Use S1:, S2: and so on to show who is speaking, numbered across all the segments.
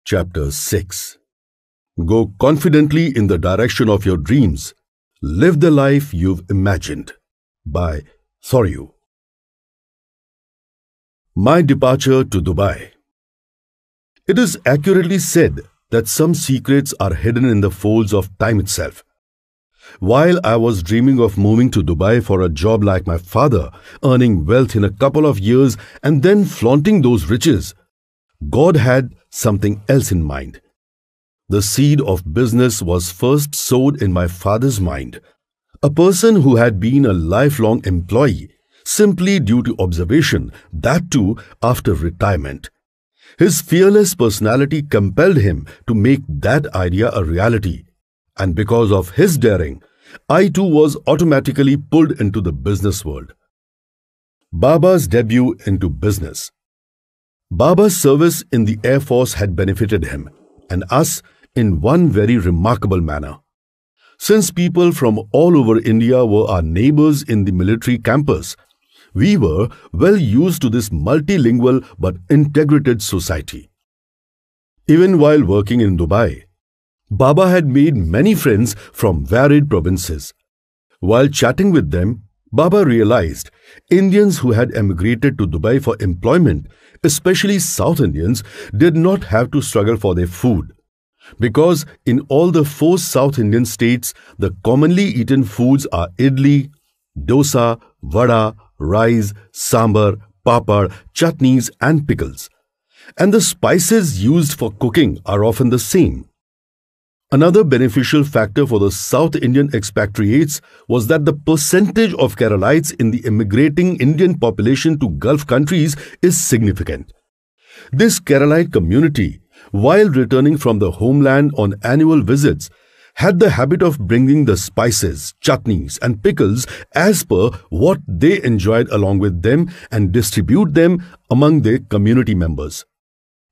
S1: Chapter 6. Go confidently in the direction of your dreams. Live the life you've imagined. By Thoreau. My departure to Dubai. It is accurately said that some secrets are hidden in the folds of time itself. While I was dreaming of moving to Dubai for a job like my father, earning wealth in a couple of years and then flaunting those riches, God had something else in mind. The seed of business was first sowed in my father's mind. A person who had been a lifelong employee, simply due to observation, that too after retirement. His fearless personality compelled him to make that idea a reality, and because of his daring, I too was automatically pulled into the business world. Baba's debut into business. Baba's service in the Air Force had benefited him and us in one very remarkable manner. Since people from all over India were our neighbors in the military campus, we were well used to this multilingual but integrated society. Even while working in Dubai, Baba had made many friends from varied provinces. While chatting with them, Baba realized Indians who had emigrated to Dubai for employment, especially South Indians, did not have to struggle for their food. Because in all the 4 South Indian states, the commonly eaten foods are idli, dosa, vada, rice, sambar, papad, chutneys and pickles. And the spices used for cooking are often the same. Another beneficial factor for the South Indian expatriates was that the percentage of Keralites in the immigrating Indian population to Gulf countries is significant. This Keralite community, while returning from the homeland on annual visits, had the habit of bringing the spices, chutneys and pickles as per what they enjoyed along with them and distribute them among their community members.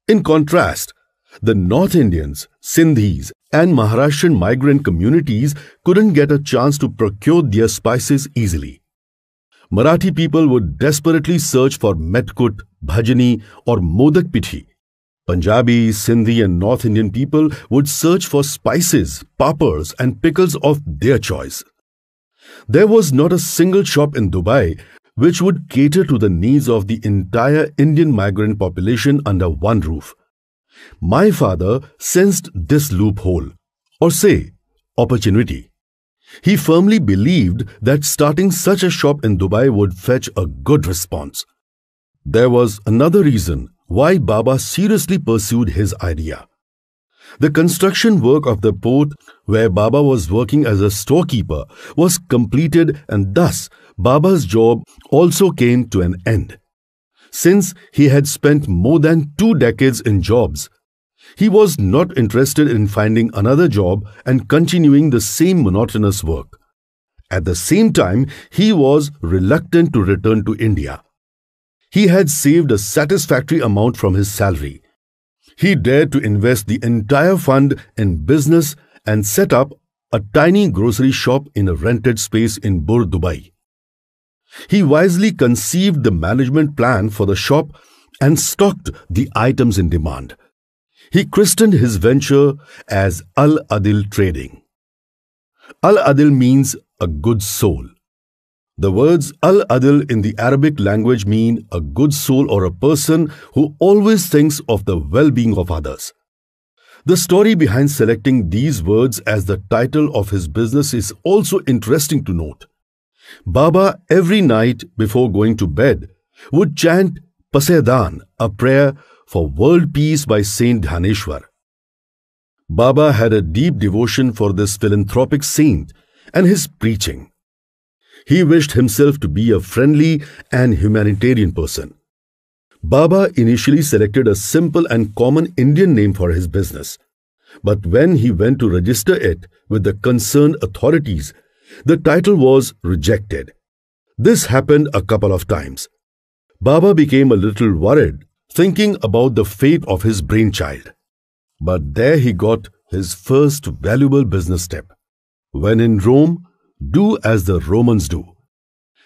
S1: In contrast, the North Indians, Sindhis and Maharashtrian migrant communities couldn't get a chance to procure their spices easily. Marathi people would desperately search for metkut, bhajani or modak pithi. Punjabi, Sindhi and North Indian people would search for spices, papads and pickles of their choice. There was not a single shop in Dubai which would cater to the needs of the entire Indian migrant population under one roof. My father sensed this loophole, or say, opportunity. He firmly believed that starting such a shop in Dubai would fetch a good response. There was another reason why Baba seriously pursued his idea. The construction work of the port where Baba was working as a storekeeper was completed and thus Baba's job also came to an end. Since he had spent more than 2 decades in jobs, he was not interested in finding another job and continuing the same monotonous work. At the same time, he was reluctant to return to India. He had saved a satisfactory amount from his salary. He dared to invest the entire fund in business and set up a tiny grocery shop in a rented space in Bur, Dubai. He wisely conceived the management plan for the shop and stocked the items in demand. He christened his venture as Al-Adil Trading. Al-Adil means a good soul. The words Al-Adil in the Arabic language mean a good soul or a person who always thinks of the well-being of others. The story behind selecting these words as the title of his business is also interesting to note. Baba every night before going to bed would chant Pasedan, a prayer for world peace by Saint Dhaneshwar. Baba had a deep devotion for this philanthropic saint and his preaching. He wished himself to be a friendly and humanitarian person. Baba initially selected a simple and common Indian name for his business. But when he went to register it with the concerned authorities, the title was rejected. This happened a couple of times. Baba became a little worried, thinking about the fate of his brainchild. But there he got his first valuable business step. When in Rome, do as the Romans do.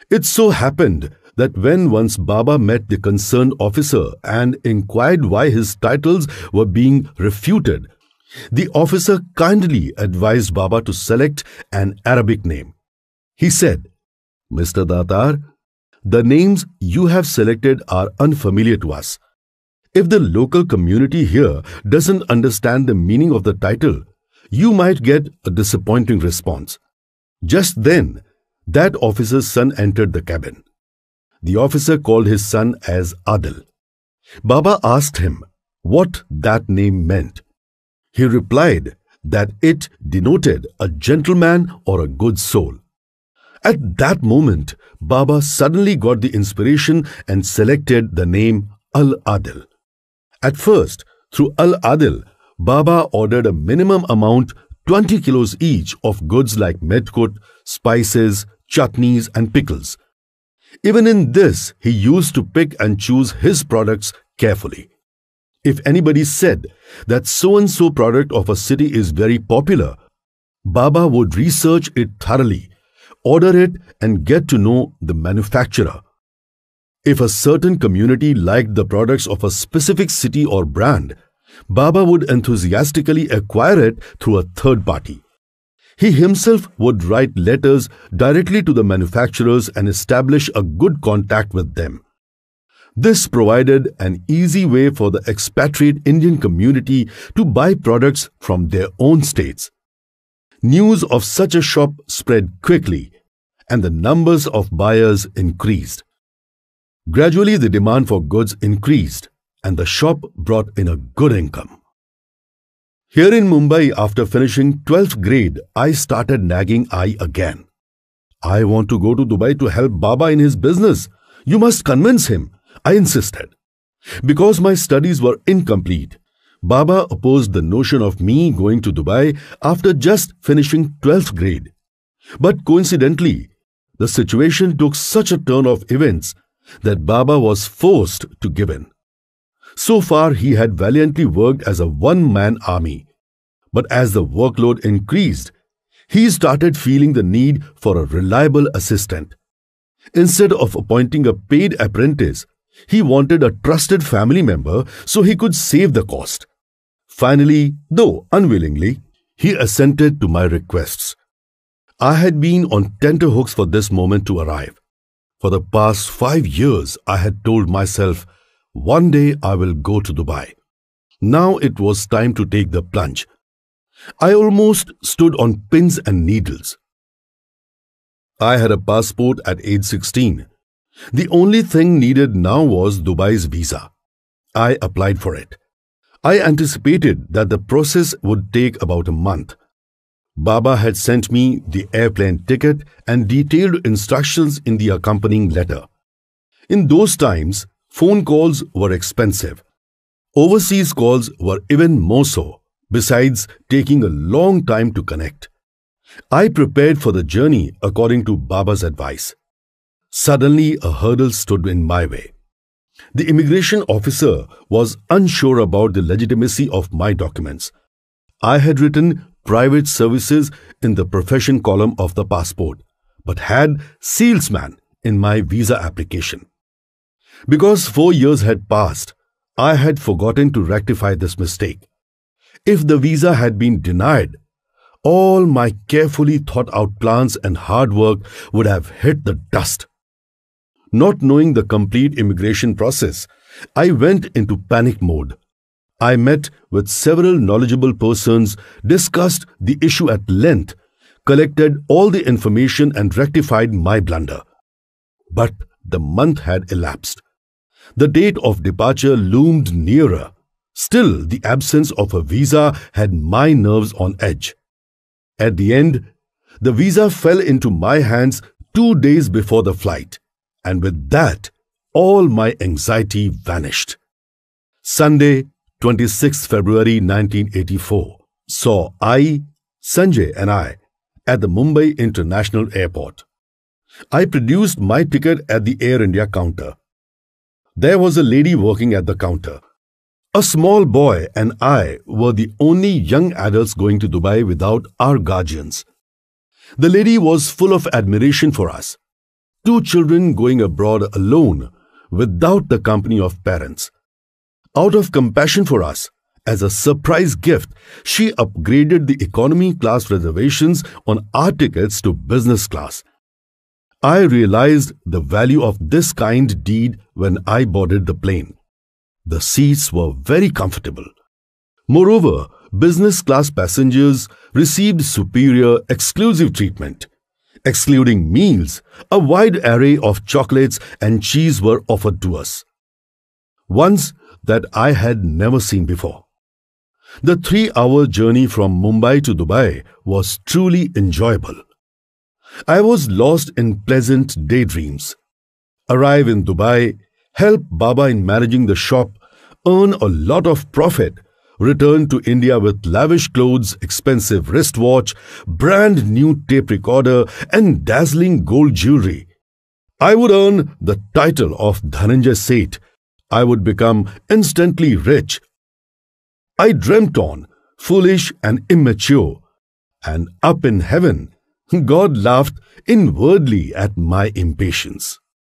S1: It so happened that when once Baba met the concerned officer and inquired why his titles were being refuted, the officer kindly advised Baba to select an Arabic name. He said, "Mr. Datar, the names you have selected are unfamiliar to us. If the local community here doesn't understand the meaning of the title, you might get a disappointing response." Just then, that officer's son entered the cabin. The officer called his son as Adil. Baba asked him what that name meant. He replied that it denoted a gentleman or a good soul. At that moment, Baba suddenly got the inspiration and selected the name Al-Adil. At first, through Al-Adil, Baba ordered a minimum amount 20 kilos each of goods like medkut, spices, chutneys and pickles. Even in this, he used to pick and choose his products carefully. If anybody said that so-and-so product of a city is very popular, Baba would research it thoroughly, order it and get to know the manufacturer. If a certain community liked the products of a specific city or brand, Baba would enthusiastically acquire it through a third party. He himself would write letters directly to the manufacturers and establish a good contact with them. This provided an easy way for the expatriate Indian community to buy products from their own states. News of such a shop spread quickly, and the numbers of buyers increased. Gradually, the demand for goods increased, and the shop brought in a good income. Here in Mumbai, after finishing 12th grade, I started nagging I again. "I want to go to Dubai to help Baba in his business. You must convince him," I insisted. Because my studies were incomplete, Baba opposed the notion of me going to Dubai after just finishing 12th grade. But coincidentally, the situation took such a turn of events that Baba was forced to give in. So far, he had valiantly worked as a one-man army. But as the workload increased, he started feeling the need for a reliable assistant. Instead of appointing a paid apprentice, he wanted a trusted family member so he could save the cost. Finally, though unwillingly, he assented to my requests. I had been on tenterhooks for this moment to arrive. For the past 5 years, I had told myself, one day I will go to Dubai. Now it was time to take the plunge. I almost stood on pins and needles. I had a passport at age 16. The only thing needed now was Dubai's visa. I applied for it. I anticipated that the process would take about a month. Baba had sent me the airplane ticket and detailed instructions in the accompanying letter. In those times, phone calls were expensive. Overseas calls were even more so, besides taking a long time to connect. I prepared for the journey according to Baba's advice. Suddenly, a hurdle stood in my way. The immigration officer was unsure about the legitimacy of my documents. I had written private services in the profession column of the passport, but had salesman in my visa application. Because 4 years had passed, I had forgotten to rectify this mistake. If the visa had been denied, all my carefully thought out plans and hard work would have hit the dust. Not knowing the complete immigration process, I went into panic mode. I met with several knowledgeable persons, discussed the issue at length, collected all the information and rectified my blunder. But the month had elapsed. The date of departure loomed nearer. Still, the absence of a visa had my nerves on edge. At the end, the visa fell into my hands 2 days before the flight, and with that, all my anxiety vanished. Sunday, 26th February 1984, saw I, Sanjay and I at the Mumbai International Airport. I produced my ticket at the Air India counter. There was a lady working at the counter. A small boy and I were the only young adults going to Dubai without our guardians. The lady was full of admiration for us. 2 children going abroad alone without the company of parents. Out of compassion for us, as a surprise gift, she upgraded the economy class reservations on our tickets to business class. I realized the value of this kind deed when I boarded the plane. The seats were very comfortable. Moreover, business class passengers received superior exclusive treatment. Excluding meals, a wide array of chocolates and cheese were offered to us. Ones that I had never seen before. The 3-hour journey from Mumbai to Dubai was truly enjoyable. I was lost in pleasant daydreams. Arrive in Dubai, help Baba in managing the shop, earn a lot of profit, return to India with lavish clothes, expensive wristwatch, brand new tape recorder and dazzling gold jewelry. I would earn the title of Dhananjay Datar. I would become instantly rich. I dreamt on, foolish and immature, and up in heaven, God laughed inwardly at my impatience.